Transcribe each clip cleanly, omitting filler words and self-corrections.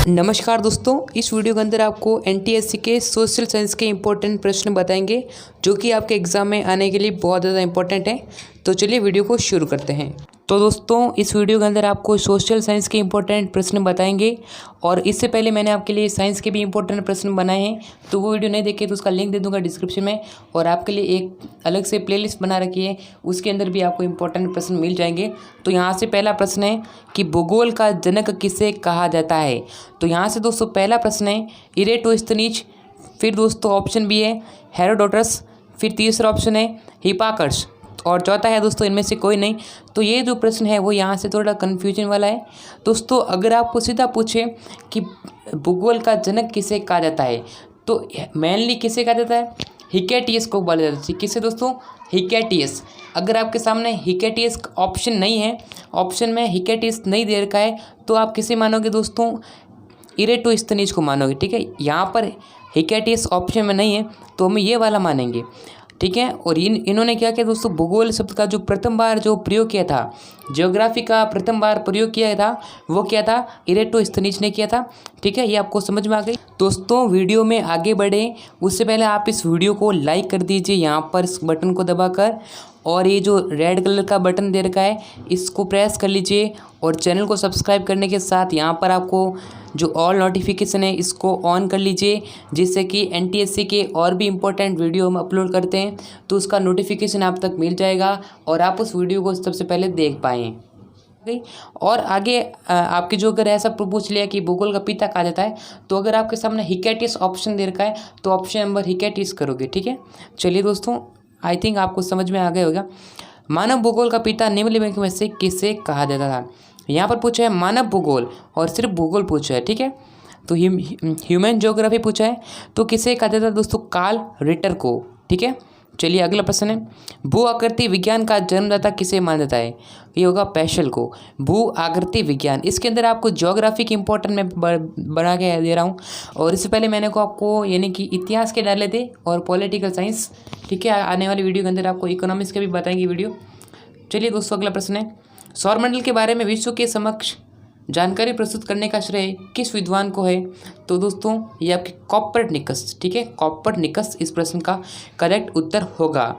नमस्कार दोस्तों, इस वीडियो के अंदर आपको एनटीएससी के सोशल साइंस के इम्पोर्टेंट प्रश्न बताएंगे जो कि आपके एग्ज़ाम में आने के लिए बहुत ज़्यादा इंपॉर्टेंट है। तो चलिए वीडियो को शुरू करते हैं। तो दोस्तों, इस वीडियो के अंदर आपको सोशल साइंस के इंपॉर्टेंट प्रश्न बताएंगे और इससे पहले मैंने आपके लिए साइंस के भी इंपॉर्टेंट प्रश्न बनाए हैं, तो वो वीडियो नहीं देखे तो उसका लिंक दे दूंगा डिस्क्रिप्शन में। और आपके लिए एक अलग से प्लेलिस्ट बना रखी है, उसके अंदर भी आपको इंपॉर्टेंट प्रश्न मिल जाएंगे। तो यहाँ से पहला प्रश्न है कि भूगोल का जनक किसे कहा जाता है। तो यहाँ से दोस्तों पहला प्रश्न है इरेटोस्थनीज, फिर दोस्तों ऑप्शन बी है हेरोडोटस, फिर तीसरा ऑप्शन है हिप्पार्कस और चौथा है दोस्तों इनमें से कोई नहीं। तो ये जो प्रश्न है वो यहाँ से थोड़ा कन्फ्यूजन वाला है दोस्तों। अगर आपको सीधा पूछे कि भूगोल का जनक किसे कहा जाता है तो मेनली किसे कहा जाता है, हिकेटियस को बोला जाता है। किसे दोस्तों, हिकेटियस। अगर आपके सामने हिकेटियस ऑप्शन नहीं है, ऑप्शन में हिकेटियस नहीं दे रखा है, तो आप किसे मानोगे दोस्तों, इरेटोस्थनीज को मानोगे। ठीक है, यहाँ पर हिकेटियस ऑप्शन में नहीं है तो हम ये वाला मानेंगे। ठीक है, और इन्होंने क्या किया दोस्तों, भूगोल शब्द का जो प्रथम बार जो प्रयोग किया था, ज्योग्राफी का प्रथम बार प्रयोग किया था, वो क्या था, इरेटोस्थनीज ने किया था। ठीक है, ये आपको समझ में आ गई। दोस्तों, वीडियो में आगे बढ़े उससे पहले आप इस वीडियो को लाइक कर दीजिए यहाँ पर इस बटन को दबाकर, और ये जो रेड कलर का बटन दे रखा है इसको प्रेस कर लीजिए और चैनल को सब्सक्राइब करने के साथ यहाँ पर आपको जो ऑल नोटिफिकेशन है इसको ऑन कर लीजिए, जिससे कि एनटीएससी के और भी इम्पोर्टेंट वीडियो हम अपलोड करते हैं तो उसका नोटिफिकेशन आप तक मिल जाएगा और आप उस वीडियो को सबसे पहले देख पाएँ। और आगे आपके जो अगर ऐसा पूछ लिया कि भूगोल का पिता कहा जाता है, तो अगर आपके सामने हिकेटियस ऑप्शन दे रखा है तो ऑप्शन नंबर हिकेटियस करोगे। ठीक है, चलिए दोस्तों, आई थिंक आपको समझ में आ गया होगा। मानव भूगोल का पिता निम्नलिखित में से किसे कहा जाता था। यहाँ पर पूछा है मानव भूगोल और सिर्फ भूगोल पूछा है। ठीक है, तो ह्यूमन ज्योग्राफी पूछा है तो किसे कहा जाता है दोस्तों, कार्ल रिटर को। ठीक है, चलिए अगला प्रश्न है भू आकृति विज्ञान का जन्मदाता किसे माना जाता है। ये होगा पेशल को। भू आकृति विज्ञान, इसके अंदर आपको ज्योग्राफी की इंपॉर्टेंट मैं बना के दे रहा हूँ, और इससे पहले मैंने को आपको यानी कि इतिहास के डाले थे और पॉलिटिकल साइंस। ठीक है, आने वाली वीडियो के अंदर आपको इकोनॉमिक्स के भी बताएंगे वीडियो। चलिए दोस्तों, अगला प्रश्न है सौरमंडल के बारे में विश्व के समक्ष जानकारी प्रस्तुत करने का श्रेय किस विद्वान को है। तो दोस्तों ये आपके कोपर्निकस। ठीक है, कोपर्निकस इस प्रश्न का करेक्ट उत्तर होगा।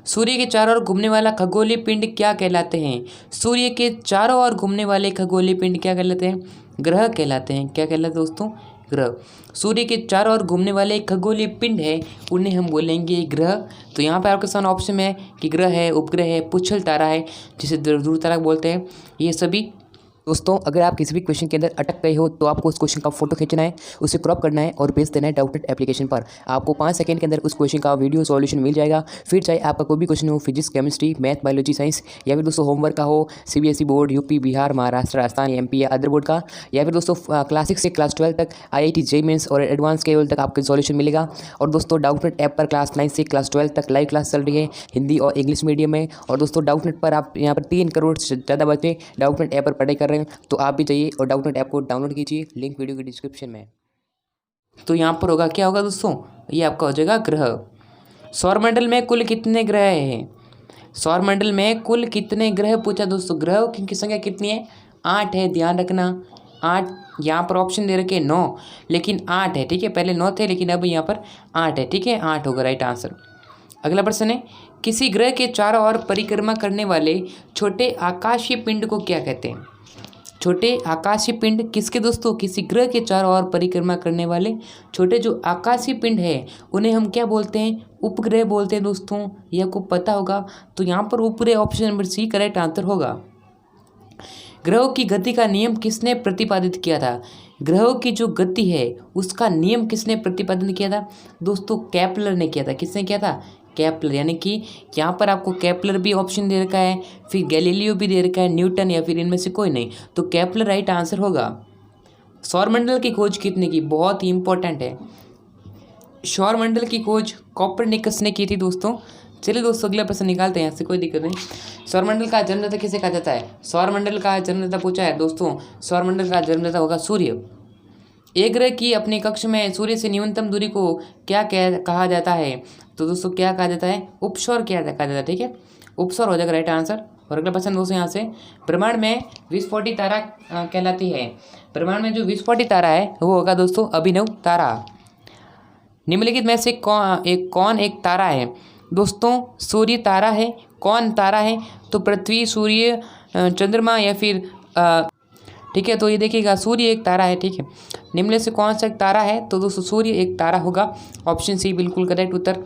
सूर्य के चारों ओर घूमने वाला खगोलीय पिंड क्या कहलाते हैं। सूर्य के चारों ओर घूमने वाले खगोलीय पिंड क्या कहलाते हैं, ग्रह कहलाते हैं। क्या कहलाते हैं दोस्तों, ग्रह। सूर्य के चारों ओर घूमने वाले खगोलीय पिंड है उन्हें हम बोलेंगे ग्रह। तो यहाँ पर आपके सामने ऑप्शन है कि ग्रह है, उपग्रह है, पुच्छल तारा है, जिसे ध्रुव तारा बोलते हैं। ये सभी दोस्तों, अगर आप किसी भी क्वेश्चन के अंदर अटक गए हो तो आपको उस क्वेश्चन का फोटो खींचना है, उसे क्रॉप करना है और भेज देना है डाउटनेट एप्लीकेशन पर। आपको 5 सेकंड के अंदर उस क्वेश्चन का वीडियो सॉल्यूशन मिल जाएगा। फिर चाहे आपका कोई भी क्वेश्चन हो, physics, chemistry, math, biology, science, या फिर दोस्तों होमवर्क का हो, CBSE board, UP, Bihar, Maharashtra, Rajasthan, MP या अदर बोर्ड का, या फिर दोस्तों क्लास 6 से क्लास 12 तक IIT जेईई मेंस और एडवांस के लेवल तक आपको सॉल्यूशन मिलेगा। और दोस्तों डाउटनेट ऐप पर क्लास 9 से क्लास 12 तक लाइव क्लास चल रही है हिंदी और इंग्लिश मीडियम में। और दोस्तों डाउटनेट पर आप यहाँ पर 3 करोड़ से ज़्यादा बच्चे डाउटनेट ऐप पर पढ़ाई कर रहे हैं, तो आप भी और डाउटनेट ऐप को डाउनलोड कीजिए, लिंक वीडियो के डिस्क्रिप्शन में। तो यहाँ पर होगा क्या होगा दोस्तों, ये आपका हो जाएगा ग्रह। सौरमंडल में कुल कितने ग्रह हैं। सौरमंडल में कुल कितने ग्रह पूछा दोस्तों, ग्रहों की संख्या कितनी है, 8 है, ध्यान रखना 8। यहाँ पर ऑप्शन दे रखे 9, लेकिन 8 है। ठीक है, पहले 9 थे लेकिन अब यहाँ पर 8 है। ठीक है, 8 होगा राइट आंसर। अगला प्रश्न है किसी ग्रह के चारों ओर परिक्रमा करने वाले छोटे आकाशीय पिंड को क्या कहते हैं। छोटे आकाशीय पिंड किसके दोस्तों, किसी ग्रह के चारों ओर परिक्रमा करने वाले छोटे जो आकाशीय पिंड है उन्हें हम क्या बोलते हैं, उपग्रह बोलते हैं दोस्तों। ये आपको पता होगा। तो यहाँ पर उपग्रह option number C correct answer होगा। ग्रहों की गति का नियम किसने प्रतिपादित किया था। ग्रहों की जो गति है उसका नियम किसने प्रतिपादन किया था दोस्तों, केपलर ने किया था। किसने किया था, केपलर। यानी कि यहाँ पर आपको केपलर भी ऑप्शन दे रखा है, फिर गैलीलियो भी दे रखा है, न्यूटन, या फिर इनमें से कोई नहीं, तो केपलर राइट आंसर होगा। सौरमंडल की खोज कितने की, बहुत ही इंपॉर्टेंट है। सौरमंडल की खोज कोपर्निकस ने की थी दोस्तों। चलिए दोस्तों अगला प्रश्न निकालते हैं, यहाँ से कोई दिक्कत नहीं। सौरमंडल का जन्मदाता किसे कहा जाता है। सौरमंडल का जन्मदाता पूछा है दोस्तों, सौरमंडल का जन्मदाता होगा सूर्य। एक ग्रह की अपने कक्ष में सूर्य से न्यूनतम दूरी को क्या कहा जाता है। तो दोस्तों क्या कहा जाता है, उपसौर कहा जाता है। ठीक है, उपसौर हो जाएगा राइट आंसर। और अगला प्रश्न दोस्तों यहाँ से, ब्रह्मांड में विस्फोटित तारा कहलाती है। ब्रह्मांड में जो विस्फोटित तारा है वो होगा दोस्तों अभिनव तारा। निम्नलिखित में से कौन एक तारा है? दोस्तों सूर्य तारा है। कौन तारा है? तो पृथ्वी, सूर्य, चंद्रमा या फिर ठीक है, तो ये देखिएगा सूर्य एक तारा है। ठीक है, निम्न से कौन सा एक तारा है? तो दोस्तों सूर्य एक तारा होगा। ऑप्शन सी बिल्कुल करेक्ट उत्तर।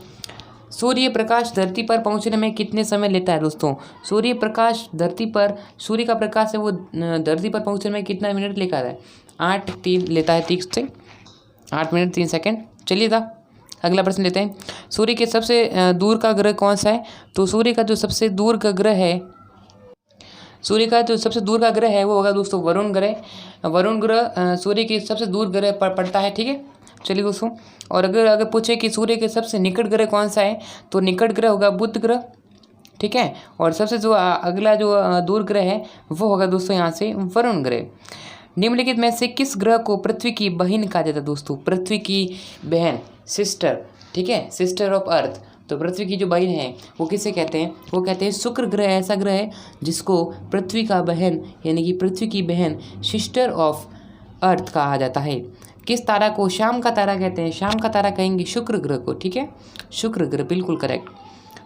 सूर्य प्रकाश धरती पर पहुंचने में कितने समय लेता है? दोस्तों सूर्य प्रकाश धरती पर, सूर्य का प्रकाश है वो धरती पर पहुंचने में कितना मिनट लेता है? 8 लेता है, 30 से 8 मिनट 3 सेकेंड। चलिए था अगला प्रश्न लेते हैं। सूर्य के सबसे दूर का ग्रह कौन सा है? तो सूर्य का जो सबसे दूर का ग्रह है, सूर्य का जो सबसे दूर का ग्रह है वो होगा दोस्तों वरुण ग्रह। वरुण ग्रह सूर्य के सबसे दूर ग्रह पर पड़ता है। ठीक है, चलिए दोस्तों, और अगर पूछे कि सूर्य के सबसे निकट ग्रह कौन सा है, तो निकट ग्रह होगा बुध ग्रह। ठीक है, और सबसे जो अगला जो दूर ग्रह है वो होगा दोस्तों यहाँ से वरुण ग्रह। निम्नलिखित में से किस ग्रह को पृथ्वी की बहन कहा जाता है? दोस्तों पृथ्वी की बहन, सिस्टर। ठीक है, सिस्टर ऑफ अर्थ। तो पृथ्वी की जो बहन है वो किसे कहते हैं? वो कहते हैं शुक्र ग्रह। ऐसा ग्रह है जिसको पृथ्वी का बहन यानी कि पृथ्वी की बहन, सिस्टर ऑफ अर्थ कहा जाता है। किस तारा को शाम का तारा कहते हैं? शाम का तारा कहेंगे शुक्र ग्रह को। ठीक है, शुक्र ग्रह बिल्कुल करेक्ट।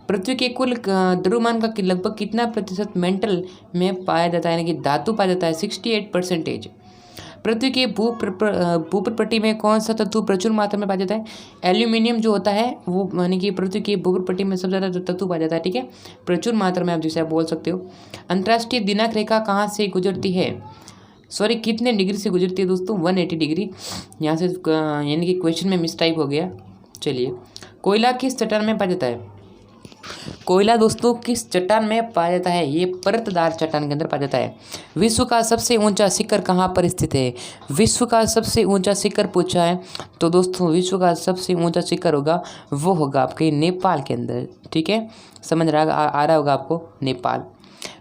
पृथ्वी के कुल द्रव्यमान का लगभग कितना प्रतिशत मेंटल में पाया जाता है, यानी कि धातु पाया जाता है? 68%। पृथ्वी के भूपटपट्टी में कौन सा तत्व प्रचुर मात्रा में पाया जाता है? एल्यूमिनियम जो होता है वो, यानी कि पृथ्वी की भूपटपट्टी में सबसे ज़्यादा जो तत्व पाया जाता है। ठीक है, प्रचुर मात्रा में, आप जिसे आप बोल सकते हो। अंतर्राष्ट्रीय दिनांक रेखा कहाँ से गुजरती है? सॉरी, कितने डिग्री से गुजरती है दोस्तों? 180 डिग्री। यहाँ से यानी कि क्वेश्चन में मिस टाइप हो गया। चलिए, कोयला किस चट्टान में पाया जाता है? कोयला दोस्तों किस चट्टान में पाया जाता है? ये परतदार चट्टान के अंदर पाया जाता है। विश्व का सबसे ऊंचा शिखर कहाँ पर स्थित है? विश्व का सबसे ऊंचा शिखर पूछा है तो दोस्तों विश्व का सबसे ऊंचा शिखर होगा वो होगा आपके नेपाल के अंदर। ठीक है, समझ आ रहा होगा आपको, नेपाल।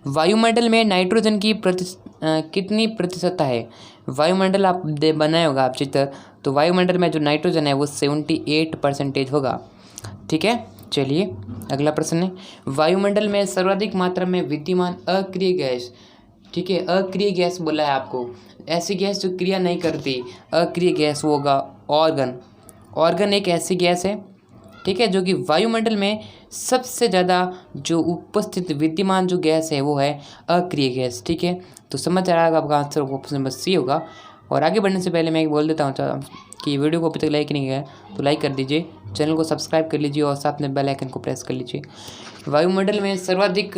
वायुमंडल में नाइट्रोजन की कितनी प्रतिशत है? वायुमंडल आप बनाए होगा आप चित्र, तो वायुमंडल में जो नाइट्रोजन है वो 78% होगा। ठीक है, चलिए अगला प्रश्न है, वायुमंडल में सर्वाधिक मात्रा में विद्यमान अक्रिय गैस। ठीक है, अक्रिय गैस बोला है आपको, ऐसी गैस जो क्रिया नहीं करती, अक्रिय गैस वो होगा ऑर्गन। ऑर्गन एक ऐसी गैस है, ठीक है, जो कि वायुमंडल में सबसे ज़्यादा जो उपस्थित विद्यमान जो गैस है वो है अक्रिय गैस। ठीक है, तो समझ आ रहा है आपका आंसर ऑप्शन नंबर सी होगा। और आगे बढ़ने से पहले मैं बोल देता हूँ कि वीडियो को अभी तक लाइक नहीं किया है तो लाइक कर दीजिए, चैनल को सब्सक्राइब कर लीजिए और साथ में बेल आइकन को प्रेस कर लीजिए। वायुमंडल में सर्वाधिक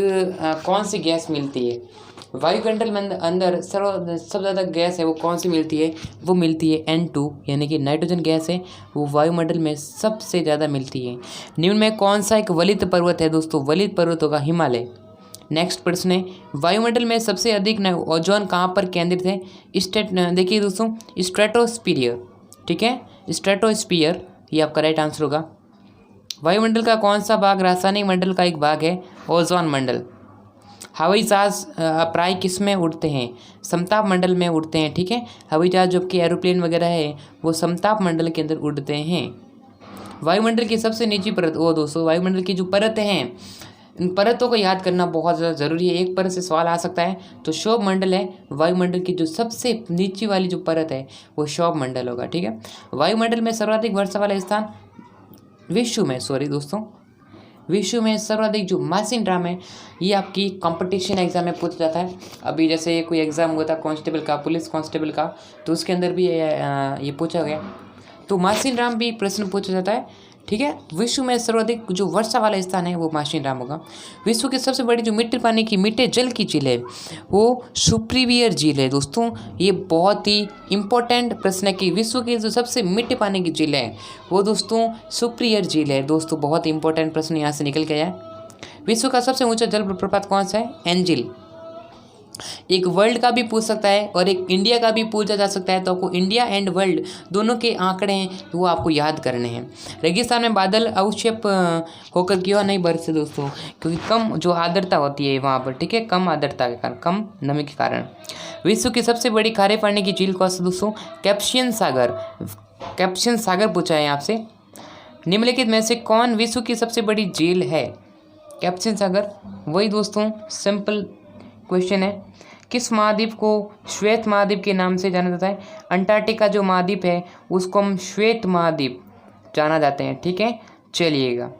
कौन सी गैस मिलती है? वायुमंडल में अंदर सबसे ज़्यादा गैस है वो कौन सी मिलती है? वो मिलती है N2 यानी कि नाइट्रोजन गैस है, वो वायुमंडल में सबसे ज़्यादा मिलती है। निम्न में कौन सा एक वलित पर्वत है? दोस्तों वलित पर्वत होगा हिमालय। नेक्स्ट प्रश्न है, वायुमंडल में सबसे अधिक ओजोन कहाँ पर केंद्रित है? देखिए दोस्तों स्ट्रेटोस्फीयर। ठीक है, स्ट्रेटोस्फीयर ये आपका राइट आंसर होगा। वायुमंडल का कौन सा भाग रासायनिक मंडल का एक भाग है? ओजोन मंडल। हवाई जहाज प्राय किस में उड़ते हैं? समताप मंडल में उड़ते हैं। ठीक है, हवाई जहाज जो कि एरोप्लेन वगैरह है वो समताप मंडल के अंदर उड़ते हैं। वायुमंडल की सबसे निचली परत, वो दोस्तों वायुमंडल की जो परतें हैं, इन परतों को याद करना बहुत ज़्यादा ज़रूरी है। एक परत से सवाल आ सकता है, तो क्षोभ मंडल है वायुमंडल की जो सबसे नीचे वाली जो परत है वो क्षोभ मंडल होगा। ठीक है, वायुमंडल में सर्वाधिक वर्षा वाला स्थान विश्व में सर्वाधिक जो मासिनराम है, ये आपकी कंपटीशन एग्जाम में पूछा जाता है। अभी जैसे कोई एग्ज़ाम हुआ था कांस्टेबल का, पुलिस कांस्टेबल का, तो उसके अंदर भी ये पूछा गया, तो मासिनराम भी प्रश्न पूछा जाता है। ठीक है, विश्व में सर्वाधिक जो वर्षा वाला स्थान है वो मासिनराम होगा। विश्व की सबसे बड़ी जो मीठे पानी की मीठे जल की झील है वो सुप्रीवियर झील है। दोस्तों ये बहुत ही इंपॉर्टेंट प्रश्न है कि विश्व की जो सबसे मीठे पानी की झील है वो दोस्तों सुप्रीवियर झील है। दोस्तों बहुत इंपॉर्टेंट प्रश्न यहाँ से निकल के आया है। विश्व का सबसे ऊंचा जल प्रपात कौन सा है? एंजिल। एक वर्ल्ड का भी पूछ सकता है और एक इंडिया का भी पूछा जा सकता है, तो आपको इंडिया एंड वर्ल्ड दोनों के आंकड़े हैं वो आपको याद करने हैं। रेगिस्तान में बादल अवक्षेप होकर क्यों नहीं बरसते? दोस्तों क्योंकि कम जो आर्द्रता होती है वहाँ पर। ठीक है, कम आर्द्रता के कारण, कम नमी के कारण। विश्व की सबसे बड़ी खारे पानी की झील कौन सा? दोस्तों कैस्पियन सागर। कैस्पियन सागर पूछा है आपसे। निम्नलिखित में से कौन विश्व की सबसे बड़ी झील है? कैप्सियन सागर। वही दोस्तों सिंपल क्वेश्चन है, किस महाद्वीप को श्वेत महाद्वीप के नाम से जाना जाता है? अंटार्कटिका जो महाद्वीप है उसको हम श्वेत महाद्वीप जाना जाते हैं, ठीक है। चलिएगा,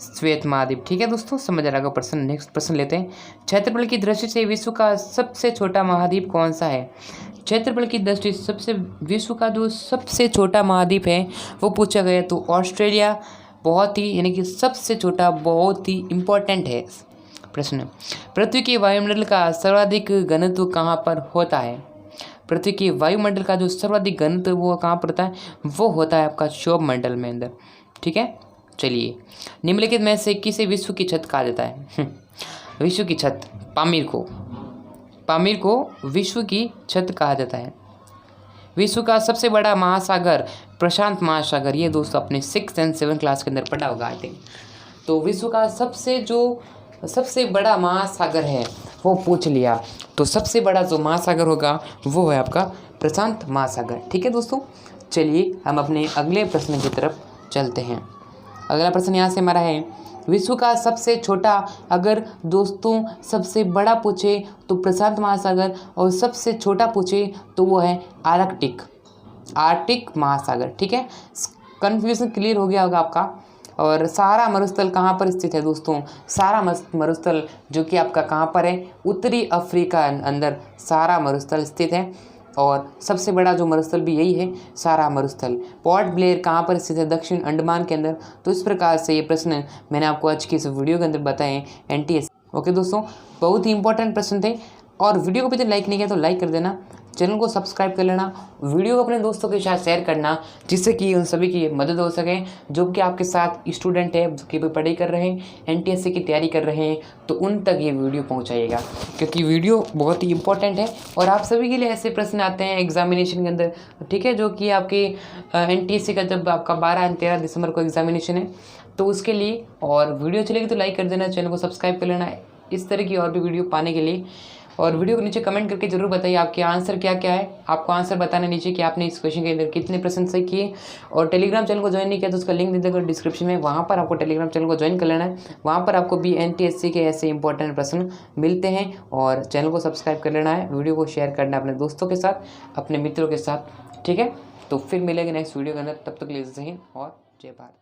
श्वेत महाद्वीप, ठीक है दोस्तों, समझ आ रहा होगा प्रश्न। नेक्स्ट प्रश्न लेते हैं, क्षेत्रफल की दृष्टि से विश्व का सबसे छोटा महाद्वीप कौन सा है? क्षेत्रफल की दृष्टि से विश्व का जो सबसे छोटा महाद्वीप है वो पूछा गया, तो ऑस्ट्रेलिया बहुत ही यानी कि सबसे छोटा, बहुत ही इम्पोर्टेंट है प्रश्न। पृथ्वी के वायुमंडल का सर्वाधिक घनत्व कहाँ पर होता है? पृथ्वी के वायुमंडल का जो सर्वाधिक घनत्व वो कहाँ पर होता है? वो होता है आपका क्षोभ मंडल में अंदर, ठीक है। चलिए, निम्नलिखित में से किसे विश्व की छत कहा जाता है? विश्व की छत, पामीर को विश्व की छत कहा जाता है। विश्व का सबसे बड़ा महासागर प्रशांत महासागर, ये दोस्तों अपने 6th and 7th क्लास के अंदर पढ़ा होगा आई थिंक। तो विश्व का सबसे बड़ा महासागर है वो पूछ लिया, तो सबसे बड़ा जो महासागर होगा वो है आपका प्रशांत महासागर, ठीक है दोस्तों। चलिए हम अपने अगले प्रश्न की तरफ चलते हैं। अगला प्रश्न यहाँ से हमारा है, विश्व का सबसे छोटा, अगर दोस्तों सबसे बड़ा पूछे तो प्रशांत महासागर और सबसे छोटा पूछे तो वो है आर्कटिक महासागर, ठीक है। कन्फ्यूजन क्लियर हो गया होगा आपका। और सहारा मरुस्थल कहाँ पर स्थित है दोस्तों? सहारा मरुस्थल जो कि आपका कहाँ पर है? उत्तरी अफ्रीका अंदर सहारा मरुस्थल स्थित है, और सबसे बड़ा जो मरुस्थल भी यही है, सहारा मरुस्थल। पोर्ट ब्लेयर कहाँ पर स्थित है? दक्षिण अंडमान के अंदर। तो इस प्रकार से ये प्रश्न मैंने आपको आज की इस वीडियो के अंदर बताए NTS। ओके दोस्तों, बहुत ही इंपॉर्टेंट प्रश्न थे, और वीडियो को भी लाइक नहीं किया तो लाइक कर देना, चैनल को सब्सक्राइब कर लेना, वीडियो को अपने दोस्तों के साथ शेयर करना, जिससे कि उन सभी की मदद हो सके जो कि आपके साथ स्टूडेंट है, जो कि पढ़ाई कर रहे हैं, NTSC की तैयारी कर रहे हैं, तो उन तक ये वीडियो पहुंचाइएगा, क्योंकि वीडियो बहुत ही इंपॉर्टेंट है। और आप सभी के लिए ऐसे प्रश्न आते हैं एग्जामिनेशन के अंदर, ठीक है, जो कि आपके NTSC का जब आपका 12 और 13 दिसंबर को एग्जामिनेशन है, तो उसके लिए। और वीडियो चलेगी तो लाइक कर देना, चैनल को सब्सक्राइब कर लेना इस तरह की और भी वीडियो पाने के लिए। और वीडियो को नीचे कमेंट करके जरूर बताइए आपके आंसर क्या क्या है। आपको आंसर बताना नीचे कि आपने इस क्वेश्चन के अंदर कितने प्रश्न सही किए। और टेलीग्राम चैनल को ज्वाइन नहीं किया तो उसका लिंक दे देगा डिस्क्रिप्शन में, वहाँ पर आपको टेलीग्राम चैनल को ज्वाइन कर लेना है। वहाँ पर आपको भी NTSC के ऐसे इंपॉर्टेंट प्रश्न मिलते हैं। और चैनल को सब्सक्राइब कर लेना है, वीडियो को शेयर करना है अपने दोस्तों के साथ, अपने मित्रों के साथ, ठीक है। तो फिर मिलेंगे नेक्स्ट वीडियो के अंदर, तब तक के लिए जय हिंद और जय भारत।